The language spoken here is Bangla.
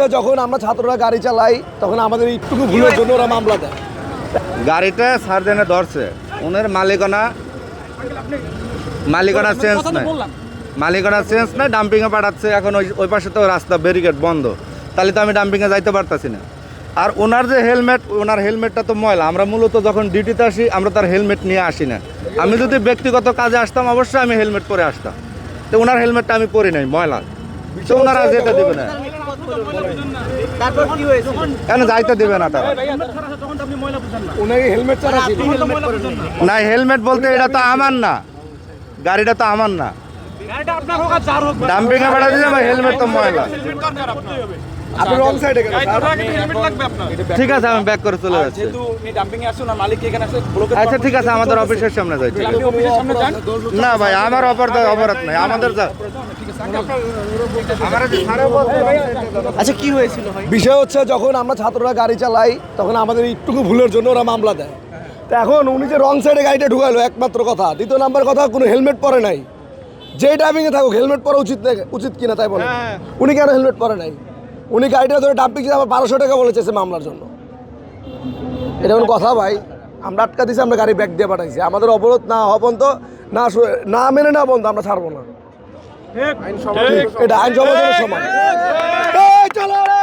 হচ্ছে যখন আমরা ছাত্ররা গাড়ি চালাই তখন আমাদের একটুকু ভুলের জন্য ওরা মামলা দেয়। গাড়িটা সার্জেনে ধরছে, ওনার মালিকানা চেঞ্জ নাই, ডাম্পিংয়ে পাঠাচ্ছে। এখন ওই পাশে তো রাস্তা ব্যারিকেড বন্ধ, তাহলে তো আমি ডাম্পিংয়ে যাইতে পারতাছি না। আর ওনার যে হেলমেট, ওনার হেলমেটটা তো ময়লা। আমরা মূলত যখন ডিউটিতে আসি আমরা তার হেলমেট নিয়ে আসি না। আমি যদি ব্যক্তিগত কাজে আসতাম অবশ্যই আমি হেলমেট পরে আসতাম, তো ওনার হেলমেটটা আমি পরি নাই, ময়লা, তো ওনারা যেতে দেবে না। কেন যাইতে দেবে না তারা? না, হেলমেট বলতে এটা তো আমার না, গাড়িটা তো আমার না, ডাম্পিংয়ে পাঠা দিলে হেলমেট তো ময়লা। আপনি রং সাইডে গেলেন। ঠিক আছে, আমি ব্যাক করে চলে যাচ্ছি। আচ্ছা ঠিক আছে, আমাদের অফিসের সামনে যাই। না ভাই, আমার অপরাধ নাই, আমাদের আচ্ছা কি হয়েছিল? বিষয় হচ্ছে যখন আমরা ছাত্ররা গাড়ি চালাই তখন আমাদের একটুকু ভুলের জন্য ওরা মামলা দেয়। তো এখন উনি যে রং সাইডে গাড়িটা ঢুকাইলো একমাত্র কথা, দ্বিতীয় নাম্বার কথা কোনো হেলমেট পরে নাই। যে ড্রাইভিংয়ে থাকুক হেলমেট পরা উচিত কিনা তাই বলে, উনি কেন হেলমেট পরে নাই? উনি গাড়িটা ধরে ডাম্পিং আমার 1200 টাকা বলেছে মামলার জন্য। এটা কোনো কথা ভাই? আমরা আটকা দিয়েছি, আমরা গাড়ি ব্যাক দিয়ে পাঠাইছি। আমাদের অবরোধ না হওয়া পর্যন্ত, না মেনে না পর্যন্ত আমরা ছাড়বো না। এটা আইন সমাজের সমান। চলো রে।